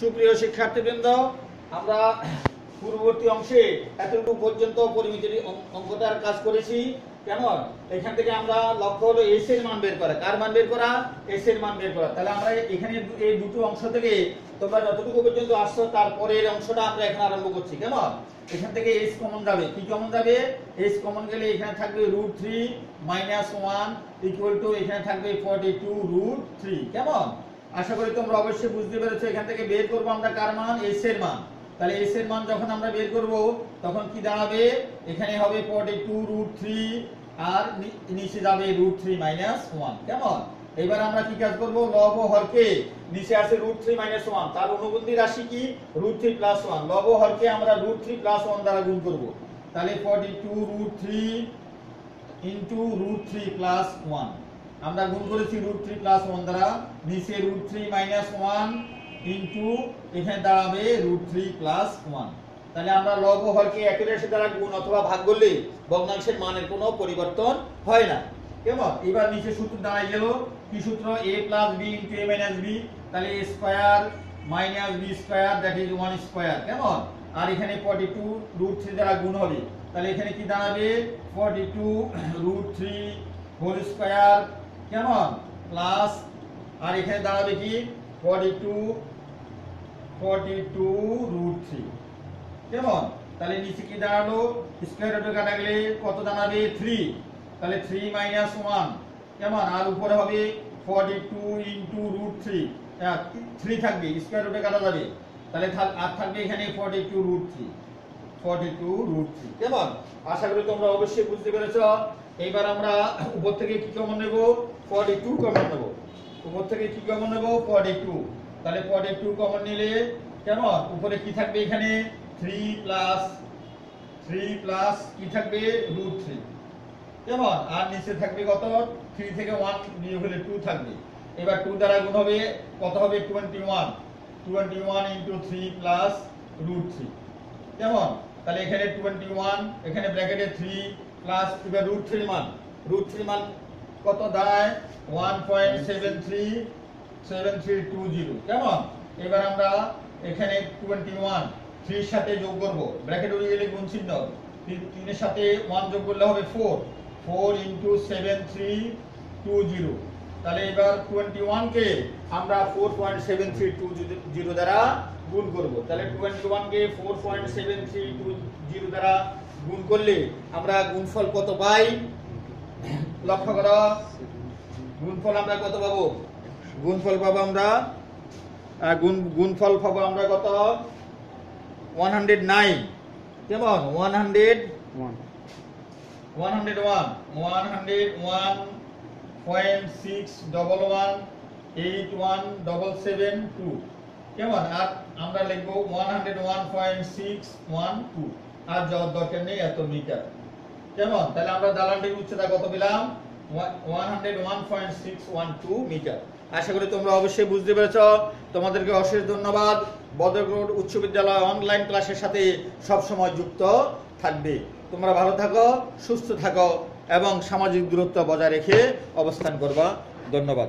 সুপ্রিয় শিক্ষার্থীবৃন্দ, আমরা পূর্ববর্তী অংশে এতটুকু পর্যন্ত পরিমিতির অঙ্কটার কাজ করেছি। কেমন? এখান থেকে আমরা লক্ষ্য হলো এস এর মান বের করা। কার মান বের করা? এস এর মান বের করা। তাহলে আমরা এখানে এই দুটো অংশ থেকে তোমরা যতটুকু পর্যন্ত আসছো তারপরের অংশটা আমরা এখন আরম্ভ করছি। কেমন? এখান থেকে এস কমন যাবে। কি কমন যাবে? এস কমন গেলে এখানে থাকবে √3 - 1 = এখানে থাকবে 42√3। কেমন? আশা করি তোমরা অবশ্যই বুঝতে পেরেছো। এখান থেকে বের করব আমরা কার মান? এস এর মান। তাহলে এস এর মান যখন আমরা বের করব তখন কি দাঁড়াবে? এখানে হবে 42√3 আর নিচে যাবে √3 - 1। কেমন? এবার আমরা কি কাজ করব? লব ও হরকে নিচে আছে √3 - 1, তার অনুবন্ধী রাশি কি? √3 + 1। লব ও হরকে আমরা √3 + 1 দ্বারা গুণ করব। তাহলে 42√3 * √3 + 1 আমরা গুণ করেছি √3 + 1 দ্বারা। নিচে √3 - 1 ইনটু এখানে দাঁড়াবে √3 + 1। তাহলে আমরা লব ও হরকে একই রাশি দ্বারা গুণ অথবা ভাগ করলে ভগ্নাংশের মানের কোনো পরিবর্তন হয় না। কেমন? এবার নিচে সূত্র দাঁড়ায় গেল কি সূত্র? a + b * a - b। তাহলে a² - b² দ্যাট ইজ 1²। কেমন? আর এখানে 42√3 দ্বারা গুণ হবে। তাহলে এখানে কি দাঁড়াবে? 42√3 হোল স্কয়ার। কেমন? প্লাস আর এখানে দাঁড়াবে কি? 42√3। কেমন? তাহলে নিচে কি দাঁড়ালো? স্কয়ার রুটে কাটা গেলে কত দাঁড়াবে? 3। তাহলে 3 - 1। কেমন? আর উপরে হবে 42 * √3। 3 থাকবে, স্কয়ার রুটে কাটা যাবে। তাহলে আর থাকবে এখানে 42√3। কেমন? আশা করি তোমরা অবশ্যই বুঝতে পেরেছো। এইবার আমরা উপর থেকে কি কমন নেব? 42 কমন নেব। উপর থেকে কি কমন নেব? 42। তাহলে 42 কমন নিলে কেমন? উপরে কি থাকবে? এখানে 3 প্লাস কি থাকবে? √3। কেমন? আর নিচে থাকবে কত? 3 থেকে 1 বিয়োগ হলে 2 থাকবে। এবার 2 দ্বারা গুণ হবে কত হবে? 21 * 3 + √3। কেমন? তাহলে এখানে 21, এখানে ব্র্যাকেটে 3 প্লাস এবার √3 মান কত দাঁড়ায়? 1.7320। কেমন? এবার আমরা এখানে 21 3 এর সাথে যোগ করব। ব্র্যাকেট উড়ে গেলে গুণ চিহ্ন। 3 এর সাথে 1 যোগ করলে হবে 4 * 7320। তাহলে এবার 21 কে আমরা 4.7320 দ্বারা গুণ করব। তাহলে 21 কে 4.7320 দ্বারা গুণ করলে আমরা গুণফল কত পাই? লক্ষ্য করো, গুণফল আমরা কত পাবো? গুণফল পাবো আমরা কত? 109। কেমন? 101.6118172। কেমন? আর আমরা লিখবো 101.612। আর যাওয়ার দরকার নেই, এত মিটার। কেমন? তাহলে আমরা দালানটির উচ্চতা কত পেলাম? 101.612 মিটার। আশা করি তোমরা অবশ্যই বুঝতে পেরেছো। তোমাদেরকে অশেষ ধন্যবাদ। বদরগড় উচ্চ বিদ্যালয় অনলাইন ক্লাসের সাথে সব সময় যুক্ত থাকবে। তোমরা ভালো থাকো, সুস্থ থাকো এবং সামাজিক দূরত্ব বজায় রেখে অবস্থান করবা। ধন্যবাদ।